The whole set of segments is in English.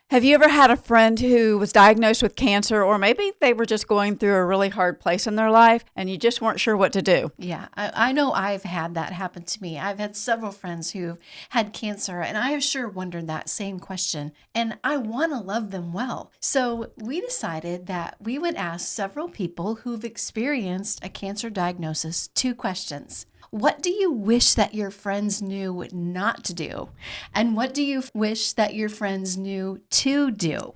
Have you ever had a friend who was diagnosed with cancer, or maybe they were just going through a really hard place in their life and you just weren't sure what to do? Yeah, I know I've had that happen to me. I've had several friends who've had cancer, and I have sure wondered that same question. And I want to love them well. So we decided that we would ask several people who've experienced a cancer diagnosis 2 questions. What do you wish that your friends knew not to do? And what do you wish that your friends knew to do?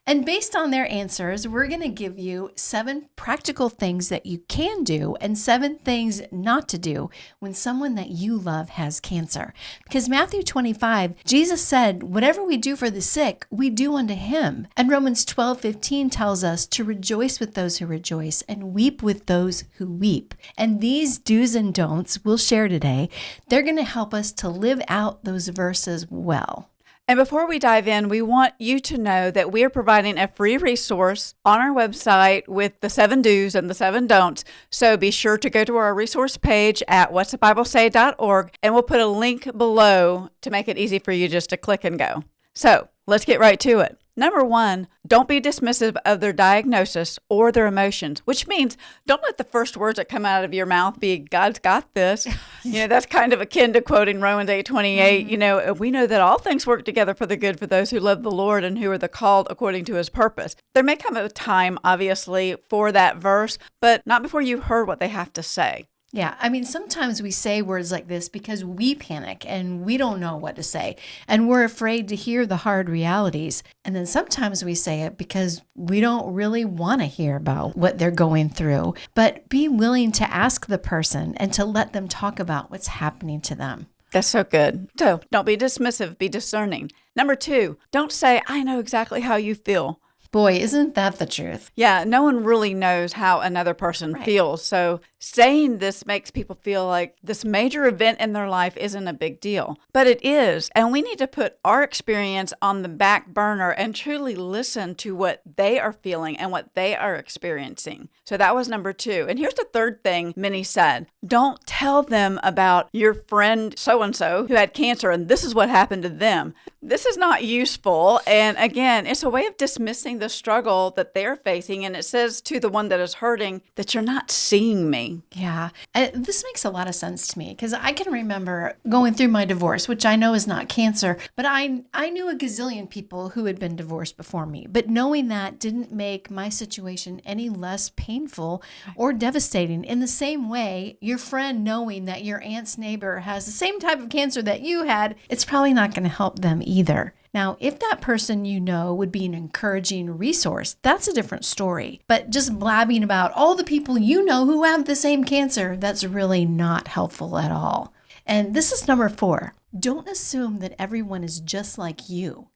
And based on their answers, we're going to give you 7 practical things that you can do and 7 things not to do when someone that you love has cancer. Because Matthew 25, Jesus said, whatever we do for the sick, we do unto him. And Romans 12:15 tells us to rejoice with those who rejoice and weep with those who weep. And these do's and don'ts we'll share today, they're going to help us to live out those verses well. And before we dive in, we want you to know that we are providing a free resource on our website with the 7 do's and the 7 don'ts. So be sure to go to our resource page at whatsthebiblesay.org, and we'll put a link below to make it easy for you just to click and go. So let's get right to it. Number 1, don't be dismissive of their diagnosis or their emotions, which means don't let the first words that come out of your mouth be, God's got this. That's kind of akin to quoting Romans 8:28. We know that all things work together for the good for those who love the Lord and who are the called according to his purpose. There may come a time, obviously, for that verse, but not before you've heard what they have to say. Yeah, I mean, sometimes we say words like this because we panic and we don't know what to say, and we're afraid to hear the hard realities. And then sometimes we say it because we don't really want to hear about what they're going through, but be willing to ask the person and to let them talk about what's happening to them. That's so good. So don't be dismissive, be discerning. Number 2, don't say, I know exactly how you feel. Boy, isn't that the truth? Yeah, no one really knows how another person feels. So saying this makes people feel like this major event in their life isn't a big deal. But it is. And we need to put our experience on the back burner and truly listen to what they are feeling and what they are experiencing. So that was number 2. And here's the third thing Minnie said. Don't tell them about your friend so-and-so who had cancer and this is what happened to them. This is not useful. And again, it's a way of dismissing the struggle that they're facing. And it says to the one that is hurting that you're not seeing me. Yeah, this makes a lot of sense to me because I can remember going through my divorce, which I know is not cancer, but I knew a gazillion people who had been divorced before me. But knowing that didn't make my situation any less painful or devastating. In the same way, your friend knowing that your aunt's neighbor has the same type of cancer that you had, it's probably not going to help them either. Now, if that person you know would be an encouraging resource, that's a different story. But just blabbing about all the people you know who have the same cancer, that's really not helpful at all. And this is number 4. Don't assume that everyone is just like you.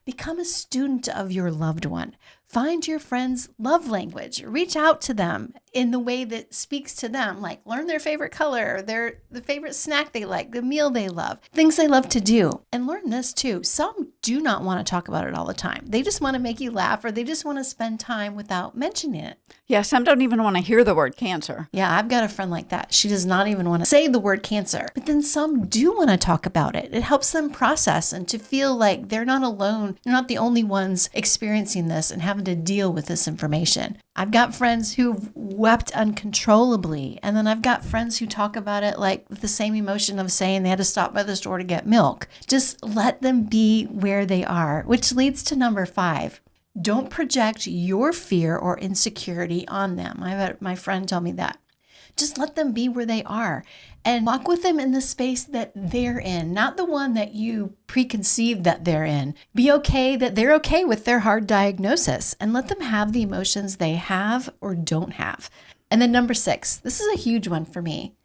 Become a student of your loved one. Find your friend's love language. Reach out to them in the way that speaks to them, like learn their favorite color, the favorite snack they like, the meal they love, things they love to do. And learn this too. Some do not want to talk about it all the time. They just want to make you laugh or they just want to spend time without mentioning it. Yeah, some don't even want to hear the word cancer. Yeah, I've got a friend like that. She does not even want to say the word cancer. But then some do want to talk about it. It helps them process and to feel like they're not alone. They're not the only ones experiencing this and having to deal with this information. I've got friends who've wept uncontrollably. And then I've got friends who talk about it like with the same emotion of saying they had to stop by the store to get milk. Just let them be where they are, which leads to number 5. Don't project your fear or insecurity on them. I've had my friend tell me that. Just let them be where they are and walk with them in the space that they're in, not the one that you preconceived that they're in. Be okay that they're okay with their hard diagnosis and let them have the emotions they have or don't have. And then number 6, this is a huge one for me.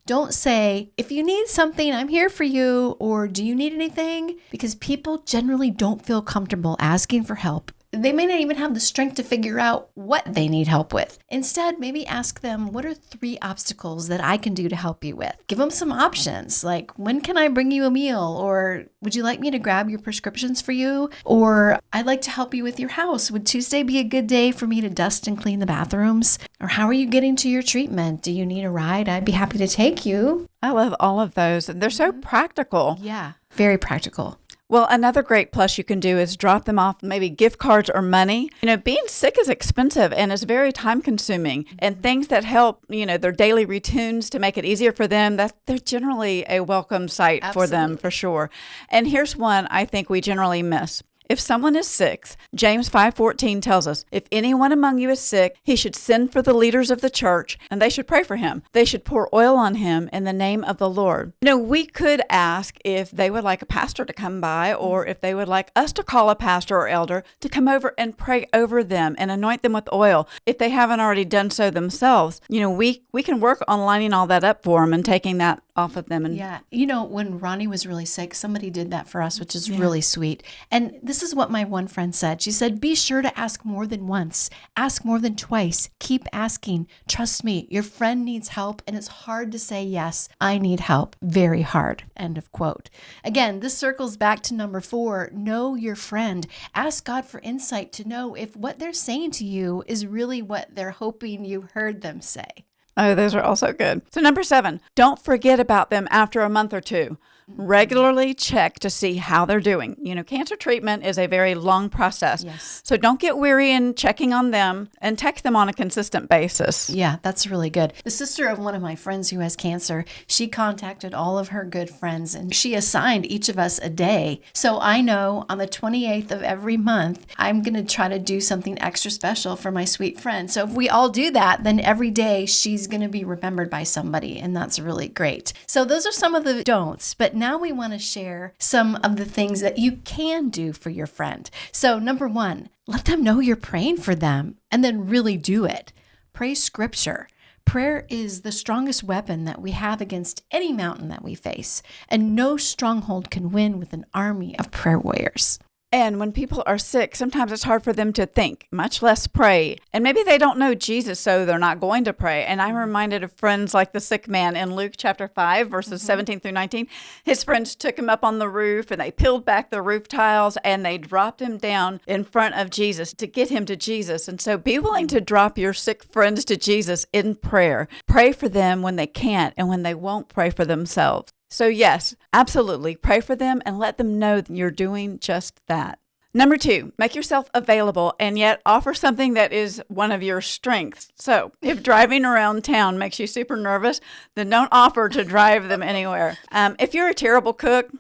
Don't say, if you need something, I'm here for you, or do you need anything? Because people generally don't feel comfortable asking for help. They may not even have the strength to figure out what they need help with. Instead, maybe ask them, what are 3 obstacles that I can do to help you with? Give them some options, like, when can I bring you a meal? Or would you like me to grab your prescriptions for you? Or I'd like to help you with your house. Would Tuesday be a good day for me to dust and clean the bathrooms? Or how are you getting to your treatment? Do you need a ride? I'd be happy to take you. I love all of those. And they're so practical. Yeah, very practical. Well, another great plus you can do is drop them off maybe gift cards or money. Being sick is expensive and is very time consuming, and things that help, their daily routines to make it easier for them, that they're generally a welcome sight for them for sure. And here's one I think we generally miss. If someone is sick, James 5:14 tells us, if anyone among you is sick, he should send for the leaders of the church, and they should pray for him. They should pour oil on him in the name of the Lord. We could ask if they would like a pastor to come by, or if they would like us to call a pastor or elder to come over and pray over them and anoint them with oil. If they haven't already done so themselves, we can work on lining all that up for them and taking that off of them. And yeah. When Ronnie was really sick, somebody did that for us, which is really sweet. And this is what my one friend said. She said, be sure to ask more than once. Ask more than twice. Keep asking. Trust me, your friend needs help, and it's hard to say, yes, I need help. Very hard. End of quote. Again, this circles back to number 4. Know your friend. Ask God for insight to know if what they're saying to you is really what they're hoping you heard them say. Oh, those are also good. So number 7, don't forget about them after a month or two. Regularly check to see how they're doing. Cancer treatment is a very long process. Yes. So don't get weary in checking on them, and text them on a consistent basis. Yeah, that's really good. The sister of one of my friends who has cancer, she contacted all of her good friends, and she assigned each of us a day. So I know on the 28th of every month, I'm going to try to do something extra special for my sweet friend. So if we all do that, then every day she's going to be remembered by somebody, and that's really great. So those are some of the don'ts, but now we want to share some of the things that you can do for your friend. So number 1, let them know you're praying for them, and then really do it. Pray scripture. Prayer is the strongest weapon that we have against any mountain that we face, and no stronghold can win with an army of prayer warriors. And when people are sick, sometimes it's hard for them to think, much less pray. And maybe they don't know Jesus, so they're not going to pray. And I'm reminded of friends like the sick man in Luke chapter 5, verses 17 through 19. His friends took him up on the roof, and they peeled back the roof tiles, and they dropped him down in front of Jesus to get him to Jesus. And so be willing to drop your sick friends to Jesus in prayer. Pray for them when they can't and when they won't pray for themselves. So yes, absolutely, pray for them and let them know that you're doing just that. Number 2, make yourself available and yet offer something that is one of your strengths. So if driving around town makes you super nervous, then don't offer to drive them anywhere. If you're a terrible cook,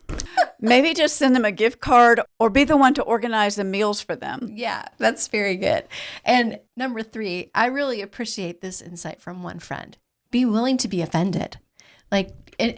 maybe just send them a gift card or be the one to organize the meals for them. Yeah, that's very good. And number 3, I really appreciate this insight from one friend. Be willing to be offended.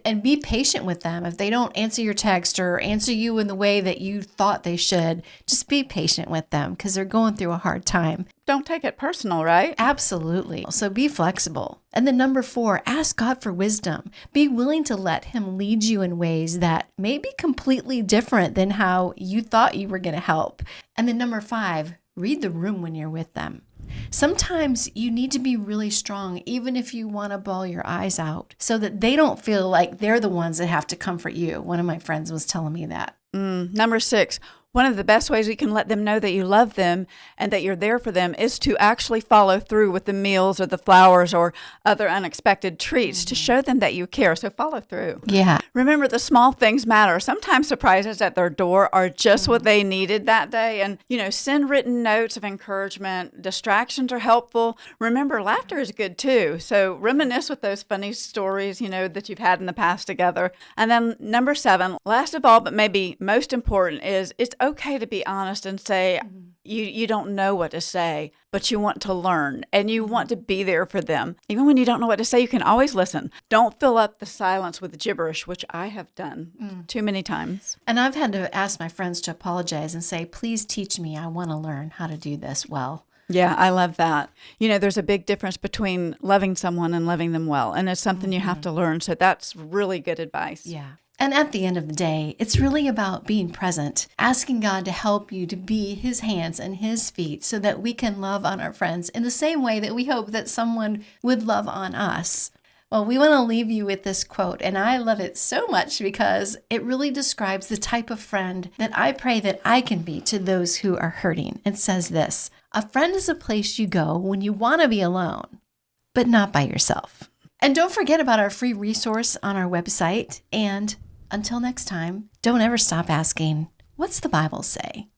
And be patient with them. If they don't answer your text or answer you in the way that you thought they should, just be patient with them because they're going through a hard time. Don't take it personal, right? Absolutely. So be flexible. And then number 4, ask God for wisdom. Be willing to let him lead you in ways that may be completely different than how you thought you were going to help. And then number 5, read the room when you're with them. Sometimes you need to be really strong, even if you want to bawl your eyes out, so that they don't feel like they're the ones that have to comfort you. One of my friends was telling me that. Number 6, one of the best ways we can let them know that you love them and that you're there for them is to actually follow through with the meals or the flowers or other unexpected treats to show them that you care. So follow through. Yeah. Remember, the small things matter. Sometimes surprises at their door are just what they needed that day. And, send written notes of encouragement. Distractions are helpful. Remember, laughter is good too. So reminisce with those funny stories, that you've had in the past together. And then number 7, last of all, but maybe most important, is it's okay to be honest and say you don't know what to say, but you want to learn and you want to be there for them. Even when you don't know what to say, you can always listen. Don't fill up the silence with gibberish, which I have done too many times. And I've had to ask my friends to apologize and say, please teach me. I want to learn how to do this well. Yeah, I love that. There's a big difference between loving someone and loving them well, and it's something you have to learn. So that's really good advice. Yeah. And at the end of the day, it's really about being present, asking God to help you to be his hands and his feet so that we can love on our friends in the same way that we hope that someone would love on us. Well, we want to leave you with this quote, and I love it so much because it really describes the type of friend that I pray that I can be to those who are hurting. It says this: a friend is a place you go when you want to be alone, but not by yourself. And don't forget about our free resource on our website. And until next time, don't ever stop asking, What's the Bible say?